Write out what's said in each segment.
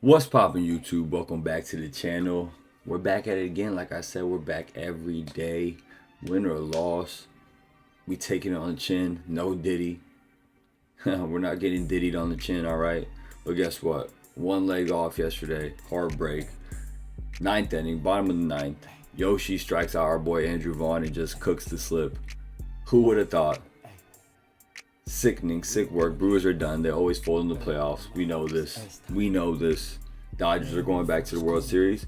What's poppin' YouTube? Welcome back to the channel. We're back at it again. Like I said, we're back every day. Win or loss, we taking it on the chin. No Diddy. We're not getting diddied on the chin, alright? But guess what? One leg off yesterday. Heartbreak. Ninth inning, bottom of the ninth. Yoshi strikes out our boy Andrew Vaughn and just cooks the slip. Who would have thought? Sickening, sick work. Brewers are done. They always fold in the playoffs. We know this. We know this. Dodgers are going back to the World Series.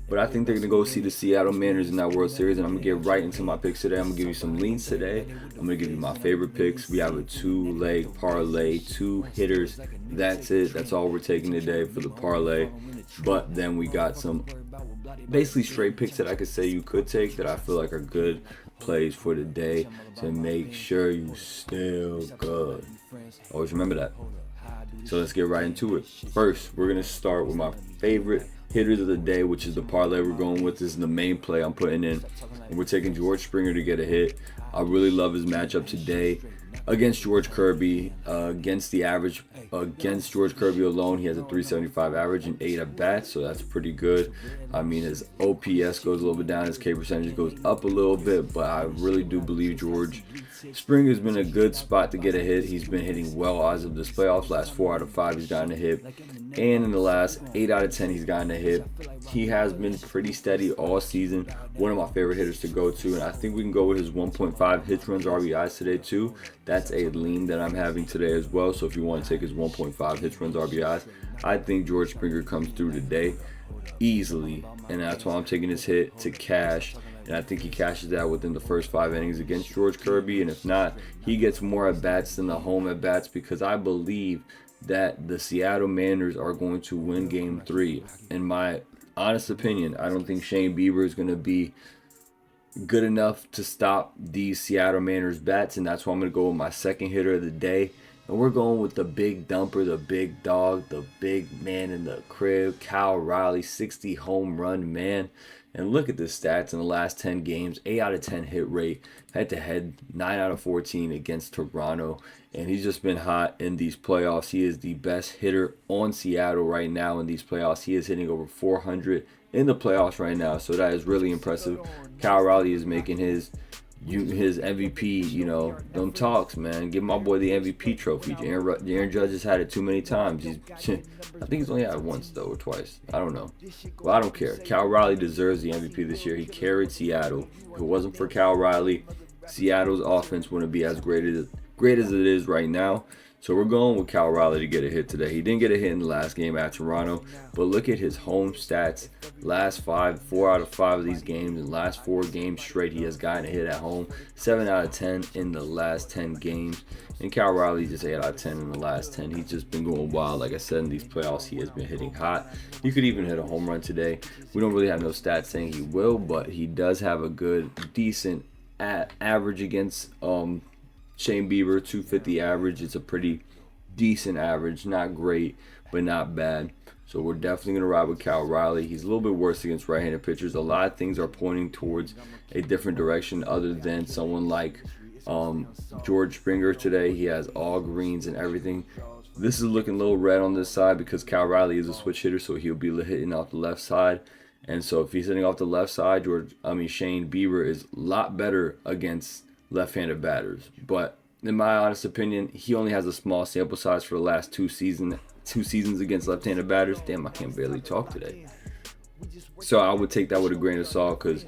But I think they're going to go see the Seattle Mariners in that World Series. And I'm going to get right into my picks today. I'm going to give you some leans today. I'm going to give you my favorite picks. We have a 2-leg parlay, 2 hitters. That's it. That's all we're taking today for the parlay. But then we got some basically straight picks that I could say you could take that I feel like are good plays for the day to make sure you still good. Always remember that. So let's get right into it. First, we're going to start with my favorite hitters of the day, which is the parlay we're going with. This is the main play I'm putting in. And we're taking George Springer to get a hit. I really love his matchup today against George Kirby. Against George Kirby alone, he has a 375 average and 8 at bats, so that's pretty good. I mean, his OPS goes a little bit down, his K percentage goes up a little bit, but I really do believe George Springer's been a good spot to get a hit. He's been hitting well as of this playoffs. Last 4 out of 5 he's gotten a hit, and in the last 8 out of 10 he's gotten a hit. He has been pretty steady all season. One of my favorite hitters to go to, and I think we can go with his 1.5 hits, runs, RBIs today too. That's a lean that I'm having today as well. So if you want to take his 1.5 hits, runs, RBIs, I think George Springer comes through today easily, and that's why I'm taking his hit to cash. And I think he cashes that within the first 5 innings against George Kirby. And if not, he gets more at bats than the home at bats, because I believe that the Seattle Mariners are going to win Game 3. In my honest opinion, I don't think Shane Bieber is going to be good enough to stop these Seattle Mariners bats, and that's why I'm going to go with my second hitter of the day. And we're going with the big dumper, the big dog, the big man in the crib, Cal Raleigh, 60 home run man. And look at the stats in the last 10 games. 8 out of 10 hit rate. Head-to-head, 9 out of 14 against Toronto. And he's just been hot in these playoffs. He is the best hitter on Seattle right now in these playoffs. He is hitting over 400 in the playoffs right now. So that is really impressive. Cal Raleigh is making his MVP, them talks, man. Give my boy the MVP trophy. Aaron Judge has had it too many times. I think he's only had it once, though, or twice. I don't know. Well, I don't care. Cal Raleigh deserves the MVP this year. He carried Seattle. If it wasn't for Cal Raleigh, Seattle's offense wouldn't be as great as it is right now. So we're going with Cal Raleigh to get a hit today. He didn't get a hit in the last game at Toronto, but look at his home stats. Last 4 out of 5 of these games, and last 4 games straight, he has gotten a hit at home. 7 out of 10 in the last 10 games. And Cal Raleigh just 8 out of 10 in the last 10. He's just been going wild. Like I said, in these playoffs, he has been hitting hot. He could even hit a home run today. We don't really have no stats saying he will, but he does have a good, decent average against Shane Bieber, 250 average. It's a pretty decent average. Not great, but not bad. So we're definitely going to ride with Cal Raleigh. He's a little bit worse against right-handed pitchers. A lot of things are pointing towards a different direction other than someone like George Springer today. He has all greens and everything. This is looking a little red on this side because Cal Raleigh is a switch hitter, so he'll be hitting off the left side. And so if he's hitting off the left side, Shane Bieber is a lot better against left-handed batters. But in my honest opinion, he only has a small sample size for the last 2 seasons against left-handed batters. Damn, I can't barely talk today. So I would take that with a grain of salt, because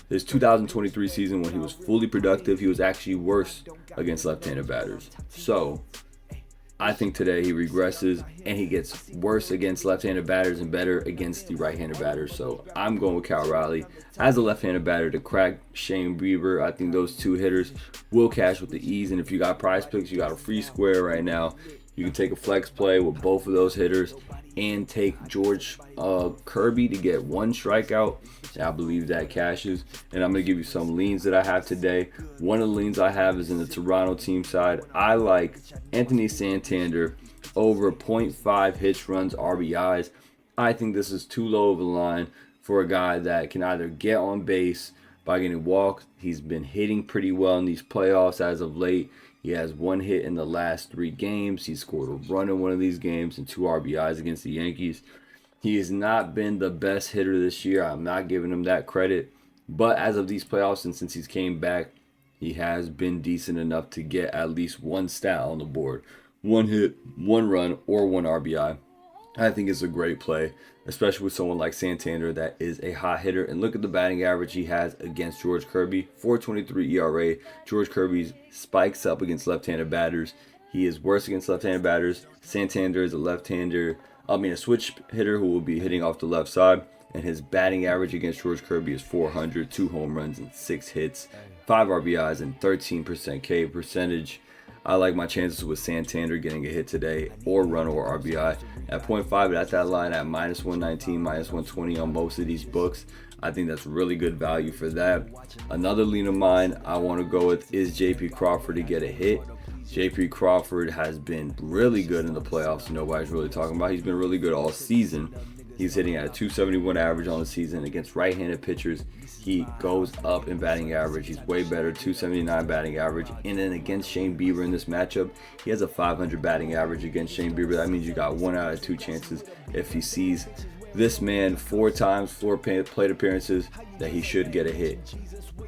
his 2023 season, when he was fully productive, he was actually worse against left-handed batters. So I think today he regresses and he gets worse against left-handed batters and better against the right-handed batters. So I'm going with Cal Raleigh as a left-handed batter to crack Shane Bieber. I think those 2 hitters will cash with the ease. And if you got prize picks, you got a free square right now. You can take a flex play with both of those hitters and take George Kirby to get 1 strikeout. I believe that cashes. And I'm going to give you some leans that I have today. One of the leans I have is in the Toronto team side. I like Anthony Santander over 0.5 hits, runs, RBIs. I think this is too low of a line for a guy that can either get on base by getting walked. He's been hitting pretty well in these playoffs as of late. He has 1 hit in the last 3 games. He scored a run in one of these games and 2 RBIs against the Yankees. He has not been the best hitter this year. I'm not giving him that credit. But as of these playoffs and since he's came back, he has been decent enough to get at least one stat on the board. One hit, one run, or one RBI. I think it's a great play, especially with someone like Santander that is a hot hitter. And look at the batting average he has against George Kirby, 4.23 ERA. George Kirby spikes up against left-handed batters. He is worse against left-handed batters. Santander is a switch hitter who will be hitting off the left side. And his batting average against George Kirby is 400, 2 home runs and 6 hits, 5 RBIs and 13% K percentage. I like my chances with Santander getting a hit today, or run or RBI. At 0.5 at that line at -119, -120 on most of these books. I think that's really good value for that. Another lean of mine I want to go with is JP Crawford to get a hit. JP Crawford has been really good in the playoffs. Nobody's really talking about. He's been really good all season. He's hitting at a 271 average on the season against right-handed pitchers. He goes up in batting average. He's way better, 279 batting average. And then against Shane Bieber in this matchup, he has a 500 batting average against Shane Bieber. That means you got 1 out of 2 chances if he sees this man 4 times, 4 plate appearances, that he should get a hit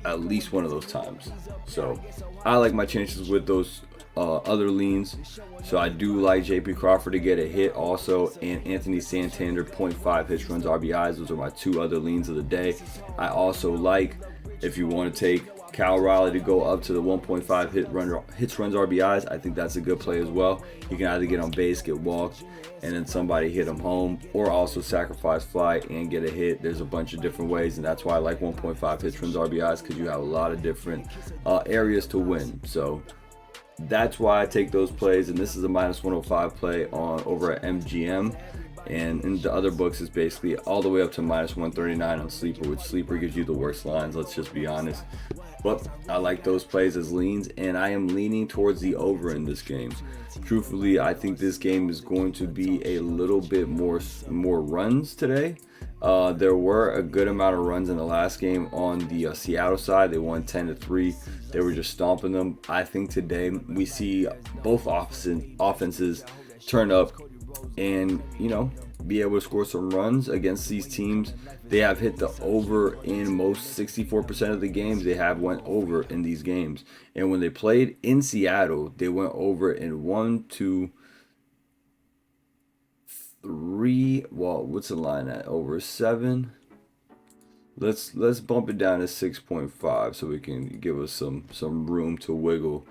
at least one of those times. So I like my chances with those other leans. So I do like JP Crawford to get a hit also, and Anthony Santander 0.5 hits, runs, RBIs. Those are my 2 other leans of the day. I also like, if you want to take Cal Raleigh to go up to the 1.5 hits, runs, RBIs, I think that's a good play as well. He can either get on base, get walked, and then somebody hit him home, or also sacrifice fly and get a hit. There's a bunch of different ways, and that's why I like 1.5 hits, runs, RBIs, because you have a lot of different areas to win. So that's why I take those plays, and this is a -105 play over at MGM, and in the other books it's basically all the way up to -139 on Sleeper, which Sleeper gives you the worst lines, let's just be honest. But I like those plays as leans, and I am leaning towards the over in this game. Truthfully, I think this game is going to be a little bit more runs today. There were a good amount of runs in the last game on the Seattle side. They won 10-3. They were just stomping them. I think today we see both offenses turn up and, be able to score some runs against these teams. They have hit the over in most 64% of the games. They have went over in these games. And when they played in Seattle, they went over in 1, 2, 3. Well, what's the line at? Over 7. Let's bump it down to 6.5 so we can give us some room to wiggle.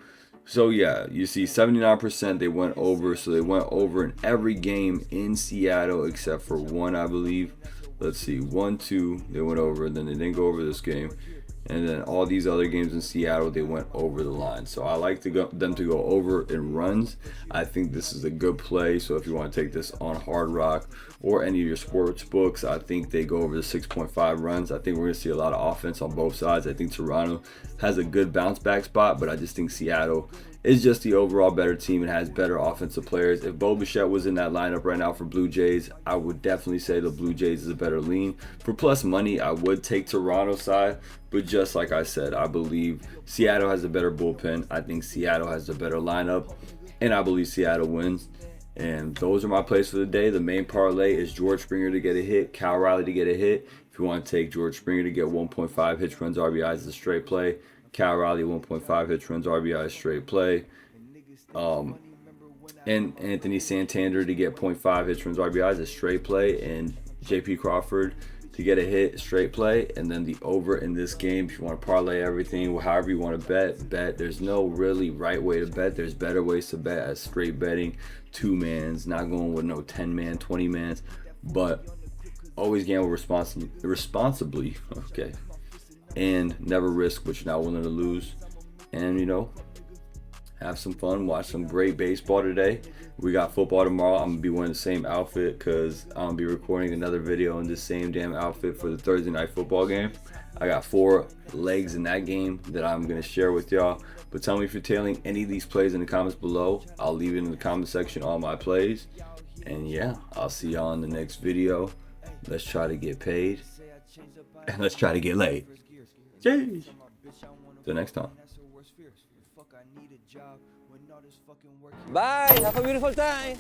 So yeah, you see 79% they went over. So they went over in every game in Seattle except for one, I believe. Let's see, 1, 2, they went over, and then they didn't go over this game. And then all these other games in Seattle, they went over the line. So I like them to go over in runs. I think this is a good play. So if you want to take this on Hard Rock or any of your sports books, I think they go over the 6.5 runs. I think we're going to see a lot of offense on both sides. I think Toronto has a good bounce back spot, but I just think Seattle is just the overall better team and has better offensive players. If Bo Bichette was in that lineup right now for Blue Jays, I would definitely say the Blue Jays is a better lean. For plus money, I would take Toronto side, but just like I said, I believe Seattle has a better bullpen. I think Seattle has a better lineup, and I believe Seattle wins. And those are my plays for the day. The main parlay is George Springer to get a hit, Cal Raleigh to get a hit. If you want to take George Springer to get 1.5 hits, runs, RBIs as a straight play, Cal Raleigh 1.5 hits, runs, RBIs straight play. And Anthony Santander to get 0.5 hits, runs, RBIs a straight play, and JP Crawford to get a hit, straight play. And then the over in this game, if you want to parlay everything, however you want to bet. There's no really right way to bet. There's better ways to bet as straight betting, 2-mans, not going with no 10-man, 20-mans, but always gamble responsibly, okay, and never risk what you're not willing to lose. And have some fun, watch some great baseball today. We got football tomorrow. I'm gonna be wearing the same outfit because I'm gonna be recording another video in this same damn outfit for the Thursday night football game. I got 4 legs in that game that I'm gonna share with y'all. But tell me if you're tailing any of these plays in the comments below. I'll leave it in the comment section, all my plays. And yeah, I'll see y'all in the next video. Let's try to get paid, and let's try to get laid. Jeez. Till next time. Bye. Have a beautiful time.